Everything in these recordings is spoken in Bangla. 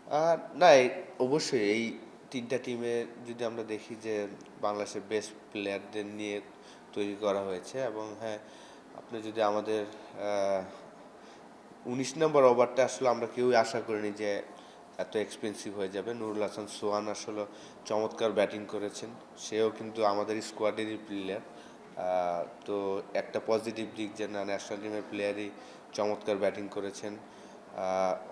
না, অবশ্যই এই ৩টা টিমে যদি আমরা দেখি যে বাংলাদেশের বেস্ট প্লেয়ারদের নিয়ে তৈরি করা হয়েছে এবং হ্যাঁ, আপনি যদি আমাদের ১৯ নম্বর ওভারটা আসলে আমরা কেউই আশা করিনি যে এত এক্সপেন্সিভ হয়ে যাবে। নুরুল হাসান সোহান আসলে চমৎকার ব্যাটিং করেছেন। সেও কিন্তু আমাদের স্কোয়াডেরই প্লেয়ার। তো একটা পজিটিভ দিক যে না, ন্যাশনাল টিমের প্লেয়ারই চমৎকার ব্যাটিং করেছেন।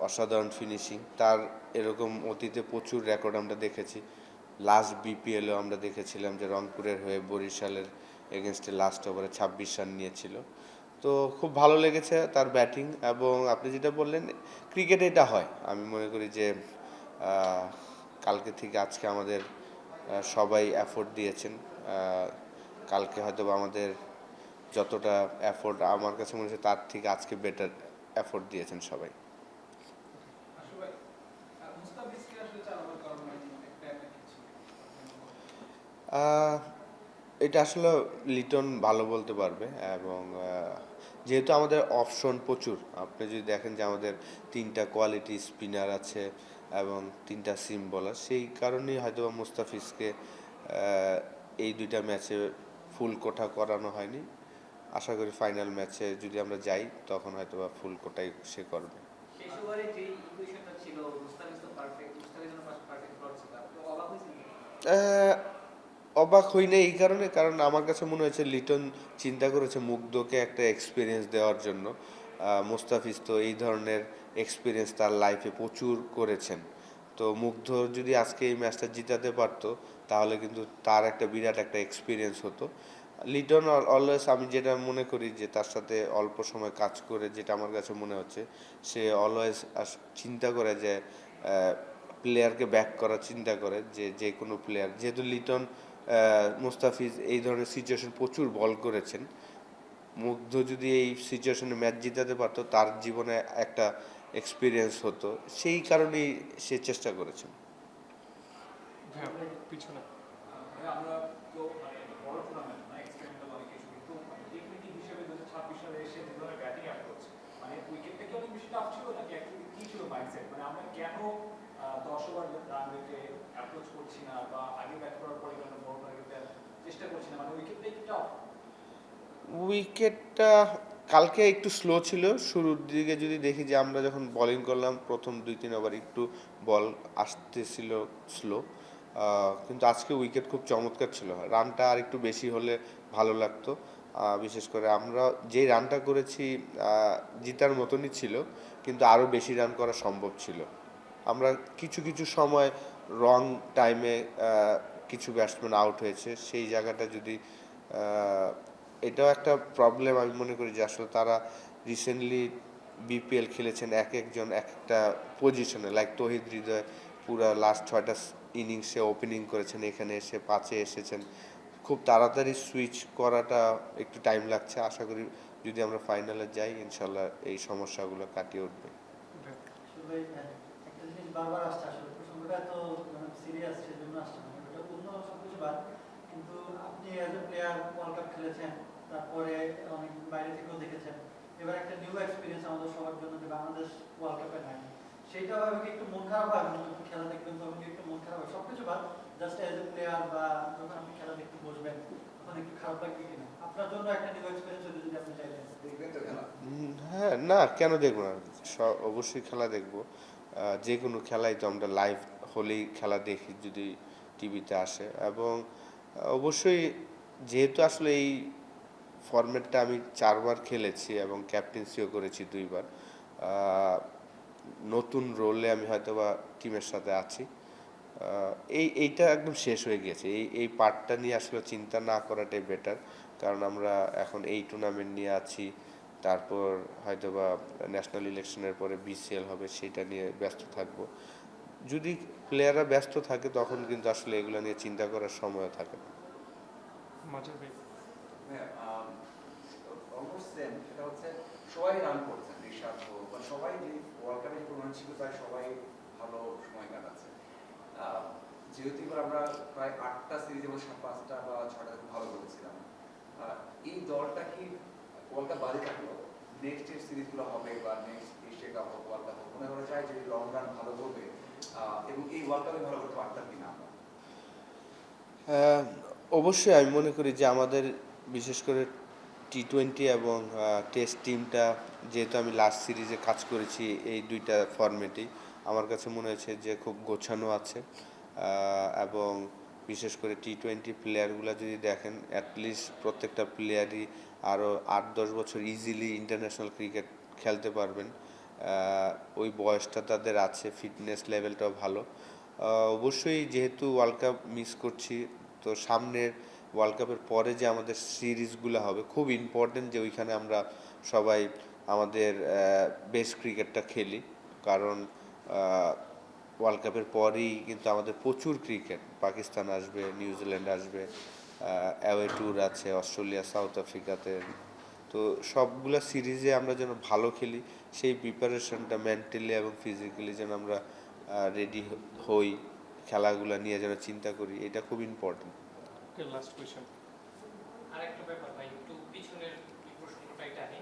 অসাধারণ ফিনিশিং তার। এরকম অতীতে প্রচুর রেকর্ড আমরা দেখেছি। লাস্ট বিপিএলও আমরা দেখেছিলাম যে রংপুরের হয়ে বরিশালের এগেনস্টে লাস্ট ওভারে ২৬ রান নিয়েছিল। তো খুব ভালো লেগেছে তার ব্যাটিং। এবং আপনি যেটা বললেন, ক্রিকেটে এটা হয়। আমি মনে করি যে কালকে থেকে আজকে আমাদের সবাই এফোর্ট দিয়েছেন। কালকে হয়তো আমাদের যতটা এফোর্ট আমার কাছে মনে হচ্ছে তার থেকে আজকে বেটার এফোর্ট দিয়েছেন সবাই। আহ, এটা আসলে লিটন ভালো বলতে পারবে। এবং যেহেতু আমাদের অপশন প্রচুর, আপনি যদি দেখেন যে আমাদের 3টা কোয়ালিটি স্পিনার আছে এবং 3টা সিম বোলার, সেই কারণেই হয়তো মুস্তাফিজকে এই 2টা ম্যাচে ফুল কোঠা করানো হয়নি। আশা করি ফাইনাল ম্যাচে যদি আমরা যাই তখন হয়তো ফুল কোটাই সে করবে। আহ, অবাক হই না এই কারণে, কারণ আমার কাছে মনে হয়েছে লিটন চিন্তা করেছে মুগ্ধকে একটা এক্সপিরিয়েন্স দেওয়ার জন্য। মুস্তাফিজ তো এই ধরনের এক্সপিরিয়েন্স তার লাইফে প্রচুর করেছেন। তো মুগ্ধ যদি আজকে এই ম্যাচটা জিতাতে পারতো তাহলে কিন্তু তার একটা বিরাট একটা এক্সপিরিয়েন্স হতো। লিটন অলওয়েজ, আমি যেটা মনে করি যে তার সাথে অল্প সময় কাজ করে যেটা আমার কাছে মনে হচ্ছে, সে অলওয়েজ চিন্তা করে যে প্লেয়ারকে ব্যাক করার চিন্তা করে যে যে কোনো প্লেয়ার, যেহেতু লিটন মুস্তাফিজ এই ধরনের সিচুয়েশন প্রচুর বল করেছেন। মুগ্ধ যদি এই সিচুয়েশনে ম্যাচ জিতাতে পারতো তার জীবনে একটা এক্সপিরিয়েন্স হতো, সেই কারণেই সে চেষ্টা করেছেন। পিছনে আমরা তো মানে বড় টুর্নামেন্ট না, এক্সপেরিমেন্টাল অনেক কিছু, কিন্তু মানে টেকনিক্যাল হিসেবে 2026 সালে এসে যে ধরনের ব্যাটিং অ্যাপ্রোচ, মানে উইকেটটা কি অনেক বেশি টাফ ছিল নাকি অ্যাকচুয়ালি কি ছিল মাইন্ডসেট, মানে আমরা কেন 10 ওভার রান রেটে অ্যাপ্রোচ করছি না বা আগে ব্যাট করার পরে কেন বড় টার্গেট চেষ্টা করছি না, মানে উইকেটটাই কি টাফ? উইকেটটা কালকে একটু স্লো ছিল শুরুর দিকে। যদি দেখি যে আমরা যখন বোলিং করলাম প্রথম 2-3 ওভার একটু বল আসতেছিল স্লো। কিন্তু আজকে উইকেট খুব চমৎকার ছিল, রানটা আর একটু বেশি হলে ভালো লাগতো। বিশেষ করে আমরা যেই রানটা করেছি জিতার মতনই ছিল, কিন্তু আরও বেশি রান করা সম্ভব ছিল। আমরা কিছু কিছু সময় রং টাইমে কিছু ব্যাটসম্যান আউট হয়েছে, সেই জায়গাটা যদি এটাও একটা প্রবলেম। আমি মনে করি যে আসলে তারা রিসেন্টলি বিপিএল খেলেছেন এক একজন এক একটা পজিশনে, লাইক তৌহিদ হৃদয় পুরা লাস্ট 6টা ইনিংসে ওপেনিং করেছেন, এখানে এসে 5-এ এসেছেন। খুব তাড়াতাড়ি সুইচ করাটা একটু টাইম লাগছে। আশা করি যদি আমরা ফাইনালে যাই ইনশাল্লাহ এই সমস্যাগুলো কাটিয়ে উঠবে। আসলে একটা জিনিস বারবার আসছে, আসলে প্রসঙ্গটা এত মানে সিরিয়াস সেজন্য আসছে না, ওটা অন্য সবকিছু বাদ। কিন্তু আপনি as a player world cup খেলেছেন, তারপরে অনেক বাইরে থেকেও দেখেছেন, এবার একটা নিউ এক্সপিরিয়েন্স আমাদের সবার জন্য যে বাংলাদেশ ওয়ার্ল্ড কাপে নাই, সেইটা ভাবে কি একটু মন খারাপ হয়? মানে যখন খেলা দেখবেন তখন কি একটু মন খারাপ হয়? সবকিছু বাদ, জাস্ট অ্যাজ এ প্লেয়ার বা যখন আপনি খেলা দেখতে বসবেন তখন একটু খারাপ লাগবে কিনা? আপনার জন্য একটা নিউ এক্সপিরিয়েন্স হতে যদি আপনি চাইতেন, দেখবেন তো খেলা? হ্যাঁ, না কেন দেখবো না, অবশ্যই খেলা দেখবো। যে কোনো খেলাই তো আমরা লাইভ হলেই খেলা দেখি যদি টিভিতে আসে। এবং অবশ্যই যেহেতু আসলে এই ফরম্যাটটা আমি 4বার খেলেছি এবং ক্যাপ্টেন্সিও করেছি 2বার, নতুন রোলে আমি হয়তোবা টিমের সাথে আছি। এইটা একদম শেষ হয়ে গেছে। এই পার্টটা নিয়ে আসলে চিন্তা না করাটাই বেটার, কারণ আমরা এখন এই টুর্নামেন্ট নিয়ে আছি। তারপর হয়তোবা ন্যাশনাল ইলেকশনের পরে বিসিএল হবে, সেটা নিয়ে ব্যস্ত থাকবো। যদি প্লেয়াররা ব্যস্ত থাকে তখন কিন্তু আসলে এগুলো নিয়ে চিন্তা করার সময়ও থাকে না। মাঝের ভাই। হ্যাঁ, অলমোস্ট সেম। সেটা হচ্ছে সবাই রান করছেন, ঋষাদ হোক বা সবাই যে ওয়ার্ল্ড কাপে টুর্নামেন্ট ছিল তাই সবাই ভালো সময় কাটাচ্ছে। আহ, যেহেতু এবার আমরা প্রায় 8টা সিরিজের মধ্যে 5টা বা 6টা খুব ভালো করেছিলাম, এই দলটা কি ওয়ার্ল্ড কাপ বাদে থাকলো নেক্সট এর সিরিজগুলো হবে বা নেক্সট এশিয়া কাপ হোক ওয়ার্ল্ড কাপ হোক, মনে করা যায় যে লং রান ভালো করবে এবং এই ওয়ার্ল্ড কাপে ভালো করতে পারতাম কিনা আমরা? আহ, অবশ্যই আমি মনে করি যে আমাদের বিশেষ করে টি-20 এবং টেস্ট টিমটা, যেহেতু আমি লাস্ট সিরিজে কাজ করেছি এই দুইটা ফরম্যাটেই, আমার কাছে মনে হয়েছে যে খুব গোছানো আছে। এবং বিশেষ করে টি-20 প্লেয়ারগুলো যদি দেখেন, অ্যাটলিস্ট প্রত্যেকটা প্লেয়ারই আরও 8-10 বছর ইজিলি ইন্টারন্যাশনাল ক্রিকেট খেলতে পারবেন। ওই বয়সটা তাদের আছে, ফিটনেস লেভেলটাও ভালো। অবশ্যই যেহেতু ওয়ার্ল্ড কাপ মিস করছি, তো সামনের ওয়ার্ল্ড কাপের পরে যে আমাদের সিরিজগুলো হবে খুব ইম্পর্টেন্ট, যে ওইখানে আমরা সবাই আমাদের বেস্ট ক্রিকেটটা খেলি। কারণ ওয়ার্ল্ড কাপের পরেই কিন্তু আমাদের প্রচুর ক্রিকেট, পাকিস্তান আসবে, নিউজিল্যান্ড আসবে, অ্যাওয়ে ট্যুর আছে অস্ট্রেলিয়া, সাউথ আফ্রিকাতে। তো সবগুলা সিরিজে আমরা যেন ভালো খেলি, সেই প্রিপারেশনটা মেন্টালি এবং ফিজিক্যালি যেন আমরা রেডি হই, খেলাগুলো নিয়ে যেন চিন্তা করি, এটা খুব ইম্পর্টেন্ট। Last question. আরেকটা ব্যাপার ভাই, একটু পিছনের এই প্রসঙ্গটাই টানি।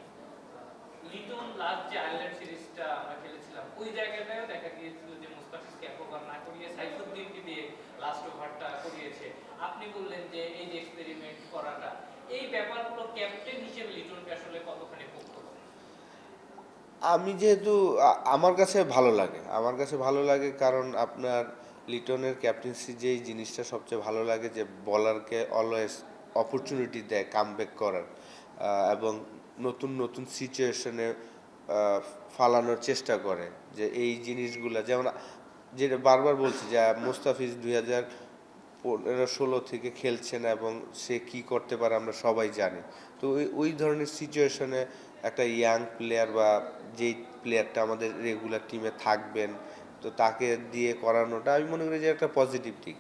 লিটন লাস্ট যে আয়ারল্যান্ড সিরিজটা আমরা খেলেছিলাম, ওই জায়গাটায়ও দেখা গিয়েছিল যে মুস্তাফিজকে একবার না করিয়ে সাইফুদ্দিনকে দিয়ে লাস্ট ওভারটা করিয়েছে। আপনি বললেন যে এই যে এক্সপেরিমেন্ট করাটা, এই ব্যাপারগুলো ক্যাপ্টেন হিসেবে লিটনকে আসলে কতখানি পক্ষ করে? আমি যেহেতু আমার কাছে ভালো লাগে, আমার কাছে ভালো লাগে কারণ আপনার লিটনের ক্যাপ্টেন্সি যেই জিনিসটা সবচেয়ে ভালো লাগে, যে বলারকে অলওয়েজ অপরচুনিটি দেয় কামব্যাক করার, এবং নতুন নতুন সিচুয়েশনে ফালানোর চেষ্টা করে। যে এই জিনিসগুলা যেমন, যেটা বারবার বলছি যে মুস্তাফিজ 2015-16 থেকে খেলছেন এবং সে কি করতে পারে আমরা সবাই জানি। তো ওই ধরনের সিচুয়েশনে একটা ইয়াং প্লেয়ার বা যেই প্লেয়ারটা আমাদের রেগুলার টিমে থাকবেন, তো তাকে দিয়ে করানোটা আমি মনে করি যে একটা পজিটিভ দিক।